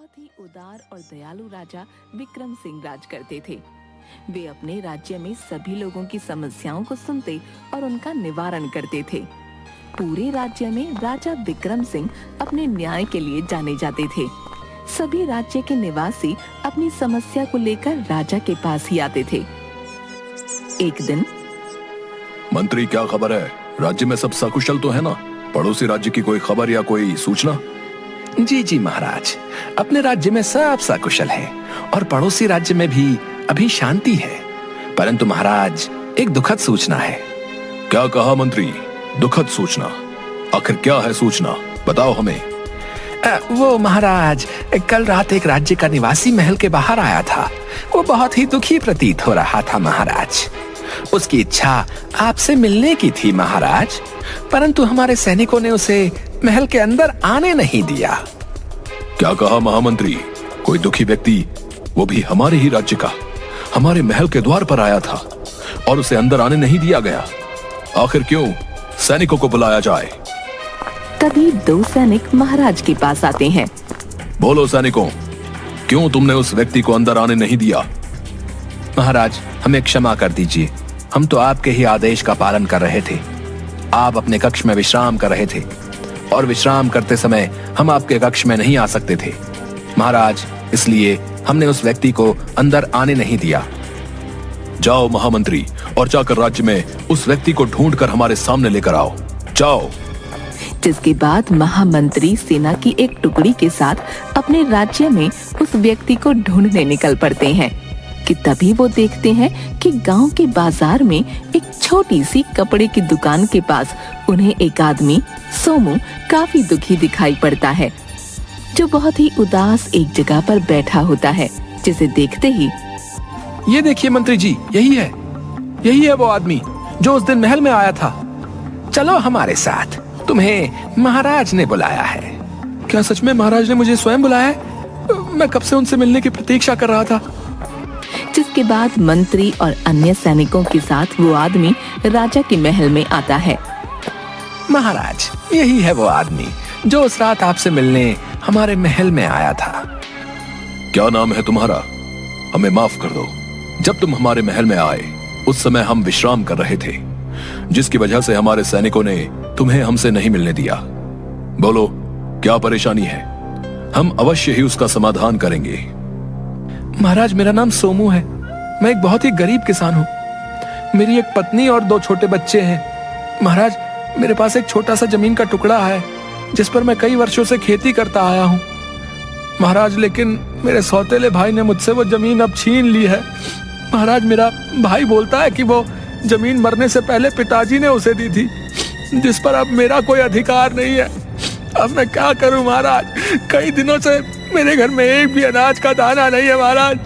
बहुत ही उदार और दयालु राजा विक्रम सिंह राज करते थे। वे अपने राज्य में सभी लोगों की समस्याओं को सुनते और उनका निवारण करते थे। पूरे राज्य में राजा विक्रम सिंह अपने न्याय के लिए जाने जाते थे। सभी राज्य के निवासी अपनी समस्या को लेकर राजा के पास ही आते थे। एक दिन, मंत्री, क्या खबर है? राज्य में सब सकुशल तो है ना? पड़ोसी राज्य की कोई खबर या कोई सूचना? जी महाराज, अपने राज्य में सब सकुशल है और पड़ोसी राज्य में भी अभी शांति है। परंतु महाराज, एक दुखद सूचना है। क्या कहा मंत्री? दुखद सूचना? आखिर क्या है सूचना? बताओ हमें। वो महाराज, कल रात एक राज्य का निवासी महल के बाहर आया था। वो बहुत ही दुखी प्रतीत हो रहा था महाराज। उसकी इच्छा आपसे मिलने की थी महाराज, परंतु हमारे सैनिकों ने उसे महल के अंदर आने नहीं दिया। क्या कहा महामंत्री? कोई दुखी व्यक्ति, वो भी हमारे ही राज्य का, हमारे महल के द्वार पर आया था और उसे अंदर आने नहीं दिया गया? आखिर क्यों? सैनिकों को बुलाया जाए। तभी दो सैनिक महाराज के पास आते हैं। बोलो सैनिकों, क्यों तुमने उस व्यक्ति को अंदर आने नहीं दिया? महाराज, हमें क्षमा कर दीजिए। हम तो आपके ही आदेश का पालन कर रहे थे। आप अपने कक्ष में विश्राम कर रहे थे और विश्राम करते समय हम आपके कक्ष में नहीं आ सकते थे महाराज, इसलिए हमने उस व्यक्ति को अंदर आने नहीं दिया। जाओ महामंत्री, और जाकर राज्य में उस व्यक्ति को ढूंढकर हमारे सामने लेकर आओ। जाओ। जिसके बाद महामंत्री सेना की एक टुकड़ी के साथ अपने राज्य में उस व्यक्ति को ढूंढने निकल पड़ते हैं कि तभी वो देखते हैं कि गांव के बाजार में एक छोटी सी कपड़े की दुकान के पास उन्हें एक आदमी सोमू काफी दुखी दिखाई पड़ता है, जो बहुत ही उदास एक जगह पर बैठा होता है। जिसे देखते ही, ये देखिए मंत्री जी, यही है वो आदमी जो उस दिन महल में आया था। चलो हमारे साथ, तुम्हें महाराज ने बुलाया है। क्या सच में महाराज ने मुझे स्वयं बुलाया है? मैं कब से उनसे मिलने की प्रतीक्षा कर रहा था। जिसके बाद मंत्री और अन्य सैनिकों के साथ वो आदमी राजा के महल में आता है। महाराज, यही है वो आदमी जो उस रात आपसे मिलने हमारे महल में आया था। क्या नाम है तुम्हारा? हमें माफ कर दो। जब तुम हमारे महल में आए उस समय हम विश्राम कर रहे थे, जिसकी वजह से हमारे सैनिकों ने तुम्हें हमसे नहीं मिलने दिया। बोलो, क्या परेशानी है? हम अवश्य ही उसका समाधान करेंगे। महाराज, मेरा नाम सोमू है। मैं एक बहुत ही गरीब किसान हूँ। मेरी एक पत्नी और 2 छोटे बच्चे हैं। महाराज, मेरे पास एक छोटा सा जमीन का टुकड़ा है जिस पर मैं कई वर्षों से खेती करता आया हूँ महाराज, लेकिन मेरे सौतेले भाई ने मुझसे वो जमीन अब छीन ली है। महाराज, मेरा भाई बोलता है कि वो जमीन मरने से पहले पिताजी ने उसे दी थी, जिस पर अब मेरा कोई अधिकार नहीं है। अब मैं क्या करूं महाराज? कई दिनों से मेरे घर में एक भी अनाज का दाना नहीं है महाराज,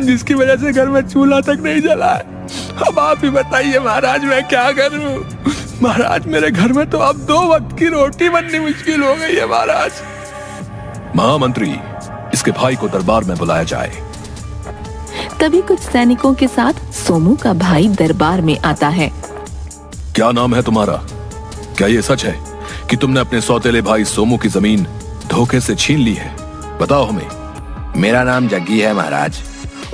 जिसकी वजह से घर में चूल्हा तक नहीं जला है। अब आप ही बताइए महाराज, मैं क्या करूं? महाराज, मेरे घर में तो अब 2 वक्त की रोटी बननी मुश्किल हो गई है महाराज। महामंत्री, इसके भाई को दरबार में बुलाया जाए। तभी कुछ सैनिकों के साथ सोमू का भाई दरबार में आता है। क्या नाम है तुम्हारा? क्या ये सच है कि तुमने अपने सौतेले भाई सोमू की जमीन धोखे से छीन ली है? बताओ हमें। मेरा नाम जग्गी है महाराज,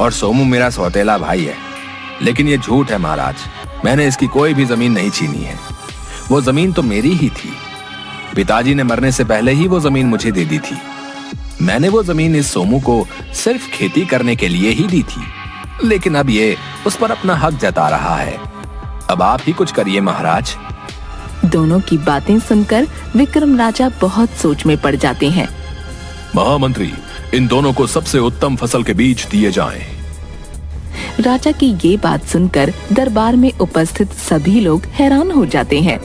और सोमू मेरा सौतेला भाई है। लेकिन ये झूठ है महाराज, मैंने इसकी कोई भी जमीन नहीं छीनी है। वो जमीन तो मेरी ही थी। पिताजी ने मरने से पहले ही वो जमीन मुझे दे दी थी। मैंने वो जमीन इस सोमू को सिर्फ खेती करने के लिए ही दी थी, लेकिन अब ये उस पर अपना हक जता रहा है। अब आप ही कुछ करिए महाराज। दोनों की बातें सुनकर विक्रम राजा बहुत सोच में पड़ जाते हैं। महामंत्री, इन दोनों को सबसे उत्तम फसल के बीज दिए जाएं। राजा की ये बात सुनकर दरबार में उपस्थित सभी लोग हैरान हो जाते हैं।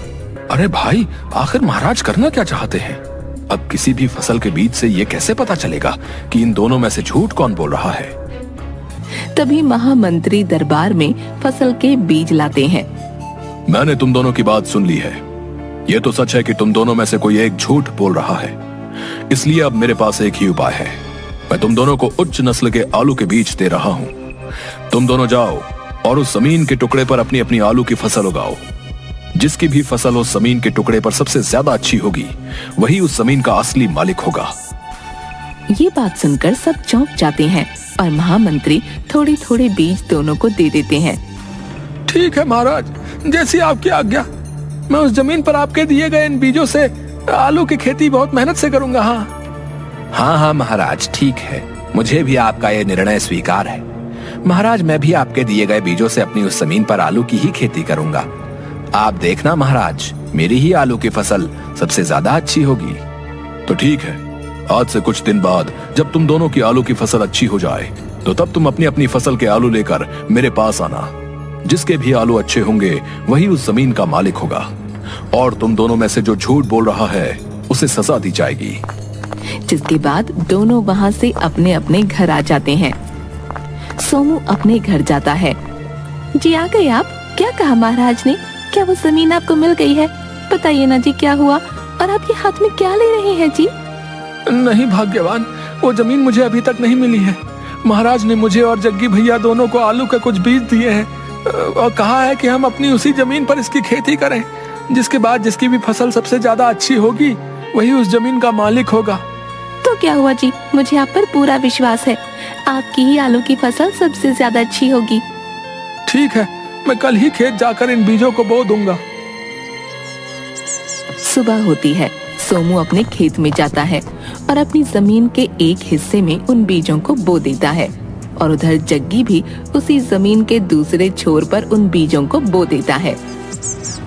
अरे भाई, आखिर महाराज करना क्या चाहते हैं? अब किसी भी फसल के बीज से ये कैसे पता चलेगा कि इन दोनों में से झूठ कौन बोल रहा है? तभी महामंत्री दरबार में फसल के बीज लाते हैं। मैंने तुम दोनों की बात सुन ली है। ये तो सच है कि तुम दोनों में से कोई एक झूठ बोल रहा है, इसलिए अब मेरे पास एक ही उपाय है। मैं तुम दोनों को उच्च नस्ल के आलू के बीज दे रहा हूँ। तुम दोनों जाओ और उस जमीन के टुकड़े पर अपनी अपनी आलू की फसल उगाओ। जिसकी भी फसल उस जमीन के टुकड़े पर सबसे ज्यादा अच्छी होगी, वही उस जमीन का असली मालिक होगा। ये बात सुनकर सब चौंक जाते हैं और महामंत्री थोड़े थोड़े बीज दोनों को दे देते हैं। ठीक है महाराज, जैसी आपकी आज्ञा। मैं उस जमीन पर आपके दिए गए इन बीजों से आलू की खेती बहुत मेहनत से करूंगा। हाँ महाराज, ठीक है, मुझे भी आपका ये निर्णय स्वीकार है। महाराज, मैं भी आपके दिए गए बीजों से अपनी उस जमीन पर आलू की ही खेती करूंगा। आप देखना महाराज, मेरी ही आलू की फसल सबसे ज्यादा अच्छी होगी। तो ठीक है, आज से कुछ दिन बाद जब तुम दोनों की आलू की फसल अच्छी हो जाए तो तब तुम अपनी अपनी फसल के आलू लेकर मेरे पास आना। जिसके भी आलू अच्छे होंगे वही उस जमीन का मालिक होगा, और तुम दोनों में से जो झूठ बोल रहा है उसे सजा दी जाएगी। जिसके बाद दोनों वहाँ से अपने अपने घर आ जाते हैं। सोमू अपने घर जाता है। जी आ गए आप? क्या कहा महाराज ने? क्या वो जमीन आपको मिल गई है? बताइए ना जी, क्या हुआ? और आप ये हाथ में क्या ले रहे हैं जी? नहीं भाग्यवान, वो जमीन मुझे अभी तक नहीं मिली है। महाराज ने मुझे और जग्गी भैया दोनों को आलू के कुछ बीज दिए हैं और कहा है कि हम अपनी उसी जमीन पर इसकी खेती करें। जिसके बाद जिसकी भी फसल सबसे ज्यादा अच्छी होगी वही उस जमीन का मालिक होगा। तो क्या हुआ जी, मुझे आप पर पूरा विश्वास है। आपकी ही आलू की फसल सबसे ज्यादा अच्छी होगी। ठीक है, मैं कल ही खेत जाकर इन बीजों को बो दूंगा। सुबह होती है। सोमू अपने खेत में जाता है और अपनी जमीन के एक हिस्से में उन बीजों को बो देता है, और उधर जग्गी भी उसी जमीन के दूसरे छोर पर उन बीजों को बो देता है।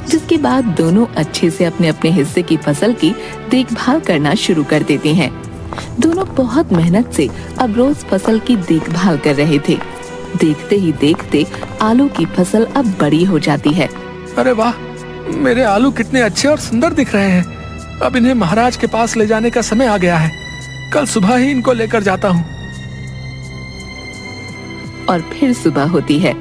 जिसके बाद दोनों अच्छे से अपने अपने हिस्से की फसल की देखभाल करना शुरू कर देते हैं। दोनों बहुत मेहनत से अब रोज फसल की देखभाल कर रहे थे। देखते ही देखते आलू की फसल अब बड़ी हो जाती है। अरे वाह, मेरे आलू कितने अच्छे और सुंदर दिख रहे हैं। अब इन्हें महाराज के पास ले जाने का समय आ गया है। कल सुबह ही इनको लेकर जाता हूँ। और फिर सुबह होती है।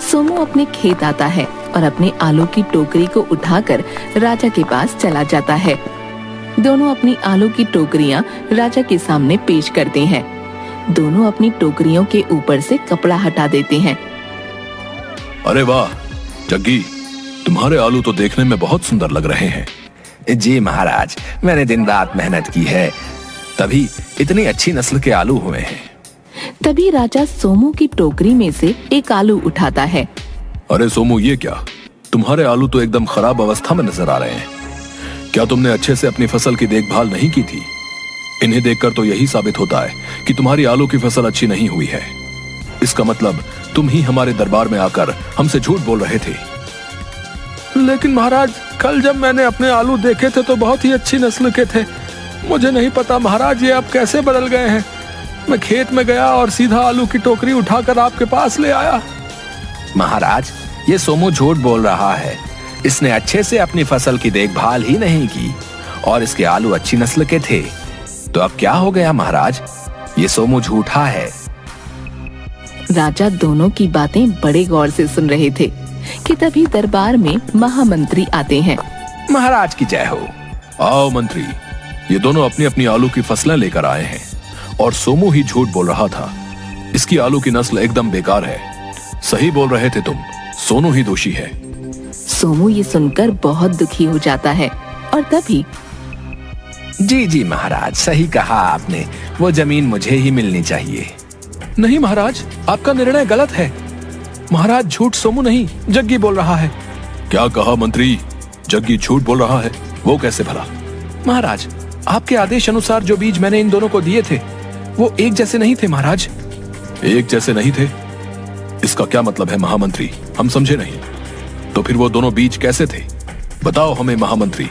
सोमू अपने खेत आता है और अपने आलू की टोकरी को उठाकर राजा के पास चला जाता है। दोनों अपनी आलू की टोकरियां राजा के सामने पेश करते हैं। दोनों अपनी टोकरियों के ऊपर से कपड़ा हटा देते हैं। अरे वाह जग्गी, तुम्हारे आलू तो देखने में बहुत सुंदर लग रहे हैं। जी महाराज, मैंने दिन रात मेहनत की है, तभी इतनी अच्छी नस्ल के आलू हुए हैं। तभी राजा सोमू की टोकरी में से एक आलू उठाता है। अरे सोमू, ये क्या? तुम्हारे आलू तो एकदम खराब अवस्था में नजर आ रहे हैं। क्या तुमने अच्छे से अपनी फसल की देखभाल नहीं की थी? इन्हें देखकर तो यही साबित होता है कि तुम्हारी आलू की फसल अच्छी नहीं हुई है। इसका मतलब तुम ही हमारे दरबार में आकर हमसे झूठ बोल रहे थे। लेकिन महाराज, कल जब मैंने अपने आलू देखे थे तो बहुत ही अच्छी नस्ल के थे। मुझे नहीं पता महाराज ये अब कैसे बदल गए हैं। मैं खेत में गया और सीधा आलू की टोकरी उठाकर आपके पास ले आया। महाराज, ये सोमू झूठ बोल रहा है। इसने अच्छे से अपनी फसल की देखभाल ही नहीं की और इसके आलू अच्छी नस्ल के थे। तो अब क्या हो गया महाराज? ये सोमू झूठा है। राजा दोनों की बातें बड़े गौर से सुन रहे थे कि तभी दरबार में महामंत्री आते हैं। महाराज की जय हो। आओ मंत्री, ये दोनों अपनी अपनी आलू की फसलें लेकर आए हैं और सोमू ही झूठ बोल रहा था। इसकी आलू की नस्ल एकदम बेकार है। सही बोल रहे थे तुम, सोनू ही दोषी है। सोमू ये सुनकर बहुत दुखी हो जाता है और तभी जी महाराज, सही कहा आपने। वो जमीन मुझे ही मिलनी चाहिए। नहीं महाराज, आपका निर्णय गलत है। महाराज, झूठ सोमू नहीं जग्गी बोल रहा है। क्या कहा मंत्री? जग्गी झूठ बोल रहा है? वो कैसे भला? महाराज, आपके आदेश अनुसार जो बीज मैंने इन दोनों को दिए थे वो एक जैसे नहीं थे महाराज। एक जैसे नहीं थे? इसका क्या मतलब है महामंत्री? हम समझे नहीं। तो फिर वो दोनों बीज कैसे थे? बताओ हमें महामंत्री।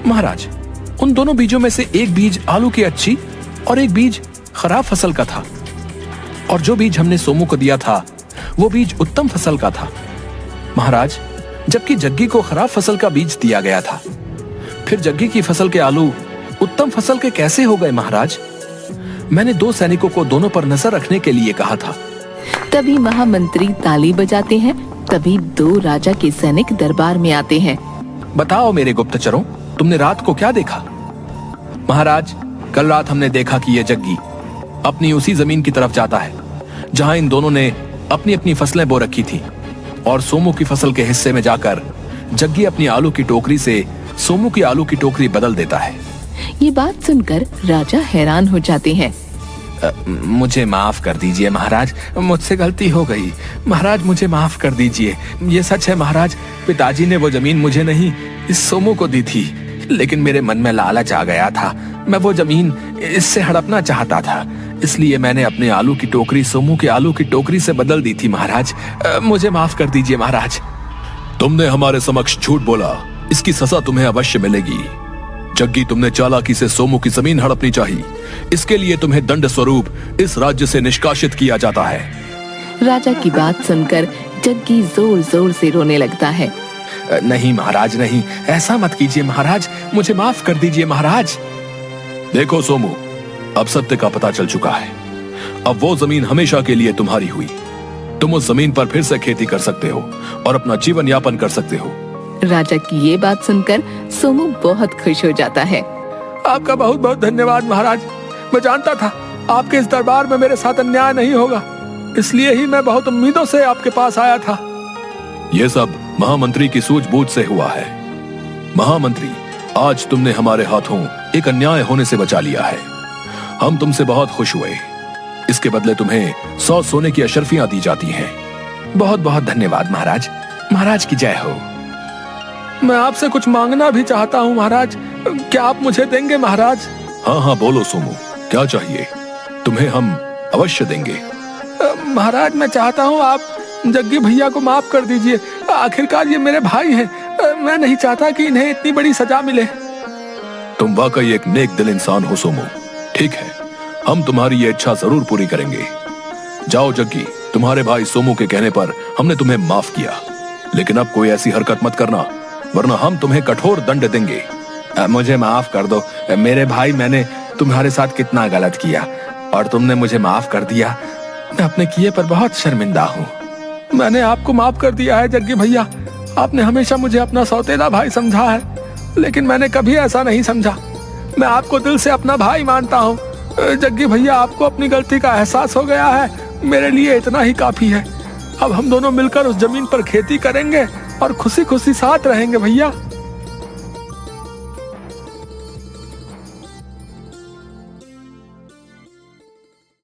महाराज, उन दोनों बीजों में से एक बीज आलू की अच्छी और एक बीज खराब फसल का था, और जो बीज हमने सोमू को दिया था वो बीज उत्तम फसल का था महाराज। जबकि जग्गी को खराब फसल का बीज दिया गया था। फिर जग्गी की फसल के आलू उत्तम फसल के कैसे हो गए महाराज? मैंने 2 सैनिकों को दोनों पर नजर रखने के लिए कहा था। तभी महामंत्री ताली बजाते हैं। तभी 2 राजा के सैनिक दरबार में आते हैं। बताओ मेरे गुप्तचरों, तुमने रात को क्या देखा? महाराज, कल रात हमने देखा कि यह जग्गी अपनी उसी जमीन की तरफ जाता है जहां इन दोनों ने अपनी अपनी फसलें बो रखी थी, और सोमू की फसल के हिस्से में जाकर जग्गी अपनी आलू की टोकरी से सोमू की आलू की टोकरी बदल देता है। ये बात सुनकर राजा हैरान हो जाते हैं। मुझे माफ कर दीजिए महाराज, मुझसे गलती हो गई। महाराज मुझे माफ कर दीजिए। ये सच है महाराज, पिताजी ने वो जमीन मुझे नहीं इस सोमू को दी थी, लेकिन मेरे मन में लालच आ गया था। मैं वो जमीन इससे हड़पना चाहता था, इसलिए मैंने अपने आलू की टोकरी सोमू के आलू की टोकरी से बदल दी थी महाराज। मुझे माफ कर दीजिए महाराज। तुमने हमारे समक्ष झूठ बोला, इसकी सजा तुम्हें अवश्य मिलेगी। जग्गी, तुमने चालाकी से सोमू की जमीन हड़पनी चाहिए, इसके लिए तुम्हें दंड स्वरूप इस राज्य से निष्कासित किया जाता है। राजा की बात सुनकर जग्गी जोर जोर से रोने लगता है। नहीं महाराज नहीं, ऐसा मत कीजिए महाराज, मुझे माफ कर दीजिए महाराज। देखो सोमू, अब सत्य का पता चल चुका है। अब वो जमीन हमेशा के लिए तुम्हारी हुई। तुम उस जमीन पर फिर से खेती कर सकते हो और अपना जीवन यापन कर सकते हो। राजा की ये बात सुनकर सोमू बहुत खुश हो जाता है। आपका बहुत बहुत धन्यवाद महाराज। मैं जानता था आपके इस दरबार में मेरे साथ अन्याय नहीं होगा, इसलिए ही मैं बहुत उम्मीदों से आपके पास आया था। ये सब महामंत्री की सूझबूझ से हुआ है। महामंत्री, आज तुमने हमारे हाथों एक अन्याय होने से बचा लिया है। हम तुमसे बहुत खुश हुए। इसके बदले तुम्हें 100 सोने की अशर्फियां दी जाती हैं। बहुत बहुत धन्यवाद महाराज। महाराज की जय हो। मैं आपसे कुछ मांगना भी चाहता हूँ महाराज, क्या आप मुझे देंगे महाराज? हाँ हाँ बोलो सोमू, क्या चाहिए? तुम्हें हम अवश्य देंगे। महाराज मैं चाहता हूँ आप जग्गी भैया को माफ कर दीजिए। आखिरकार ये मेरे भाई हैं, मैं नहीं चाहता कि इन्हें इतनी बड़ी सजा मिले। तुम वाकई एक नेक दिल इंसान हो सोमू। ठीक है, हम तुम्हारी ये इच्छा जरूर पूरी करेंगे। जाओ जग्गी, तुम्हारे भाई सोमू के कहने पर हमने तुम्हें माफ किया, लेकिन अब कोई ऐसी हरकत मत करना, वरना हम तुम्हें कठोर दंड देंगे। मुझे माफ कर दो मेरे भाई, मैंने तुम्हारे साथ कितना गलत किया और तुमने मुझे माफ कर दिया। मैं अपने किए पर बहुत शर्मिंदा हूँ। मैंने आपको माफ कर दिया है जग्गी भैया। आपने हमेशा मुझे अपना सौतेला भाई समझा है, लेकिन मैंने कभी ऐसा नहीं समझा। मैं आपको दिल से अपना भाई मानता हूँ। जग्गी भैया, आपको अपनी गलती का एहसास हो गया है, मेरे लिए इतना ही काफी है। अब हम दोनों मिलकर उस जमीन पर खेती करेंगे और खुशी खुशी साथ रहेंगे भैया।